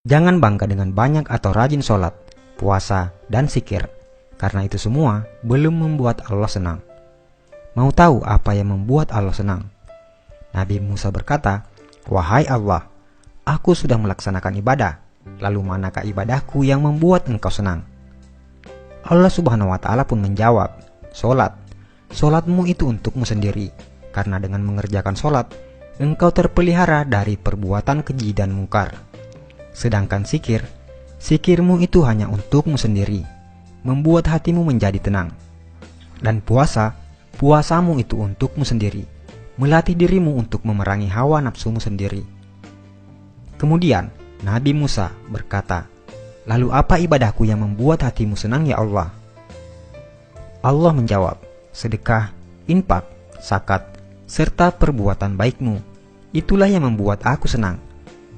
Jangan bangga dengan banyak atau rajin sholat, puasa, dan zikir, karena itu semua belum membuat Allah senang. Mau tahu apa yang membuat Allah senang? Nabi Musa berkata, "Wahai Allah, aku sudah melaksanakan ibadah, lalu manakah ibadahku yang membuat engkau senang?" Allah Subhanahu wa Ta'ala pun menjawab, "Sholat. Sholatmu itu untukmu sendiri, karena dengan mengerjakan sholat, engkau terpelihara dari perbuatan keji dan mungkar. Sedangkan zikir, zikirmu itu hanya untukmu sendiri, membuat hatimu menjadi tenang. Dan puasa, puasamu itu untukmu sendiri, melatih dirimu untuk memerangi hawa nafsumu sendiri." Kemudian Nabi Musa berkata, "Lalu apa ibadahku yang membuat hatimu senang ya Allah?" Allah menjawab, "Sedekah, infak, zakat, serta perbuatan baikmu. Itulah yang membuat aku senang.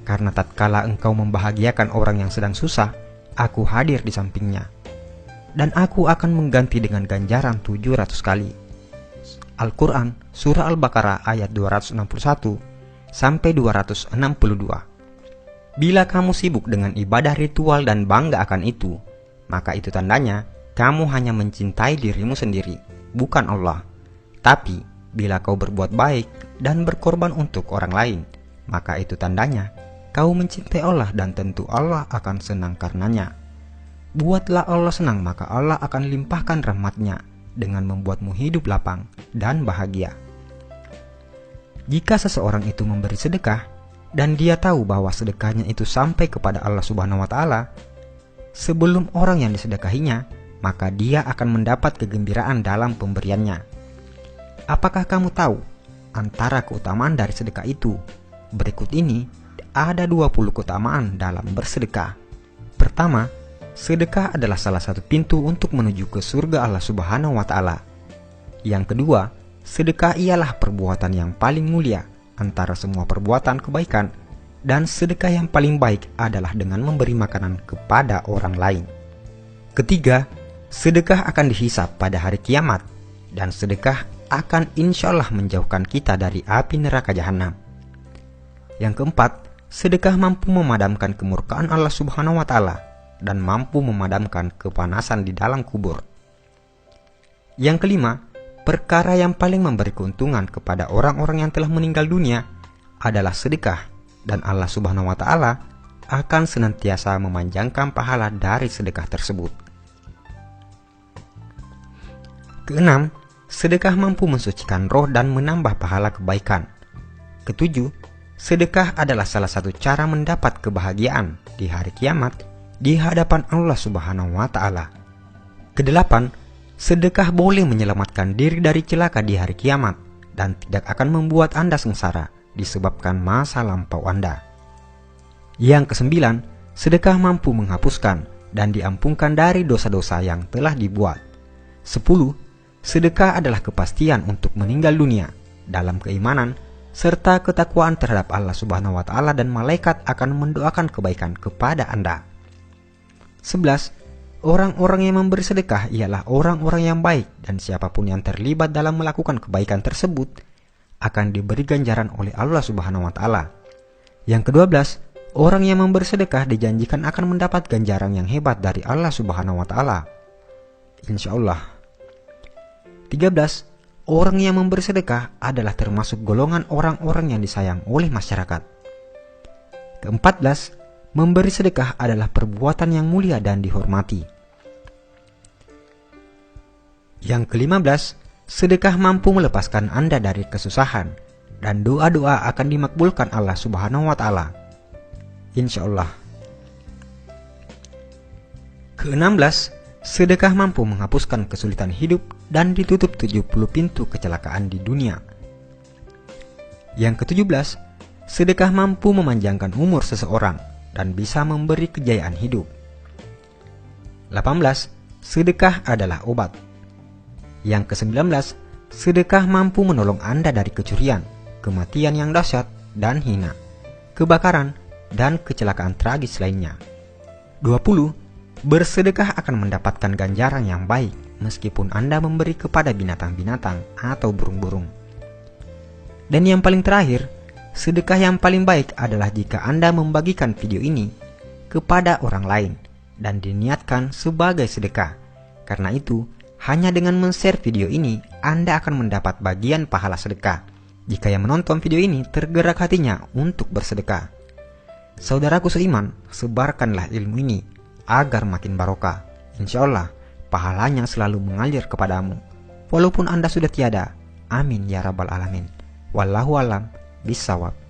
Karena tatkala engkau membahagiakan orang yang sedang susah, aku hadir di sampingnya. Dan aku akan mengganti dengan ganjaran 700 kali." Al-Quran Surah Al-Baqarah ayat 261 sampai 262. Bila kamu sibuk dengan ibadah ritual dan bangga akan itu, maka itu tandanya kamu hanya mencintai dirimu sendiri, bukan Allah. Tapi bila kau berbuat baik dan berkorban untuk orang lain, maka itu tandanya kau mencintai Allah dan tentu Allah akan senang karenanya. Buatlah Allah senang, maka Allah akan limpahkan rahmat-Nya dengan membuatmu hidup lapang dan bahagia. Jika seseorang itu memberi sedekah dan dia tahu bahwa sedekahnya itu sampai kepada Allah Subhanahu wa Ta'ala sebelum orang yang disedekahinya, maka dia akan mendapat kegembiraan dalam pemberiannya. Apakah kamu tahu antara keutamaan dari sedekah itu? Berikut ini ada 20 keutamaan dalam bersedekah. Pertama, sedekah adalah salah satu pintu untuk menuju ke surga Allah Subhanahu wa Ta'ala. Yang kedua, sedekah ialah perbuatan yang paling mulia antara semua perbuatan kebaikan, dan sedekah yang paling baik adalah dengan memberi makanan kepada orang lain. Ketiga, sedekah akan dihisab pada hari kiamat, dan sedekah akan insya Allah menjauhkan kita dari api neraka jahanam. Yang keempat, sedekah mampu memadamkan kemurkaan Allah Subhanahu wa Ta'ala dan mampu memadamkan kepanasan di dalam kubur. Yang kelima, perkara yang paling memberi keuntungan kepada orang-orang yang telah meninggal dunia adalah sedekah, dan Allah Subhanahu wa Ta'ala akan senantiasa memanjangkan pahala dari sedekah tersebut. Keenam, sedekah mampu mensucikan roh dan menambah pahala kebaikan. Ketujuh, sedekah adalah salah satu cara mendapat kebahagiaan di hari kiamat di hadapan Allah Subhanahu wa Ta'ala. Kedelapan, sedekah boleh menyelamatkan diri dari celaka di hari kiamat dan tidak akan membuat Anda sengsara disebabkan masa lampau Anda. Yang kesembilan, sedekah mampu menghapuskan dan diampunkan dari dosa-dosa yang telah dibuat. 10. Sedekah adalah kepastian untuk meninggal dunia dalam keimanan serta ketakwaan terhadap Allah Subhanahu wa Ta'ala, dan malaikat akan mendoakan kebaikan kepada Anda. 11. Orang-orang yang memberi sedekah ialah orang-orang yang baik, dan siapapun yang terlibat dalam melakukan kebaikan tersebut akan diberi ganjaran oleh Allah Subhanahu wa Ta'ala. Yang ke-12, orang yang memberi sedekah dijanjikan akan mendapat ganjaran yang hebat dari Allah Subhanahu wa Ta'ala, insya Allah. 13. Orang yang memberi sedekah adalah termasuk golongan orang-orang yang disayang oleh masyarakat. Ke-14, memberi sedekah adalah perbuatan yang mulia dan dihormati. Yang ke-15, sedekah mampu melepaskan Anda dari kesusahan, dan doa-doa akan dimakbulkan Allah Subhanahu wa Ta'ala, insya Allah. Ke-16, sedekah mampu menghapuskan kesulitan hidup dan ditutup 70 pintu kecelakaan di dunia. Yang ke-17, sedekah mampu memanjangkan umur seseorang dan bisa memberi kejayaan hidup. 18. Sedekah adalah obat. Yang ke-19, sedekah mampu menolong Anda dari kecurian, kematian yang dahsyat dan hina, kebakaran, dan kecelakaan tragis lainnya. 20. Bersedekah akan mendapatkan ganjaran yang baik meskipun Anda memberi kepada binatang-binatang atau burung-burung. Dan yang paling terakhir, sedekah yang paling baik adalah jika Anda membagikan video ini kepada orang lain dan diniatkan sebagai sedekah. Karena itu, hanya dengan men-share video ini, Anda akan mendapat bagian pahala sedekah jika yang menonton video ini tergerak hatinya untuk bersedekah. Saudaraku seiman, sebarkanlah ilmu ini agar makin barokah. Insya Allah, pahalanya selalu mengalir kepadamu, walaupun Anda sudah tiada. Amin ya rabbal alamin. Wallahu alam bisawab.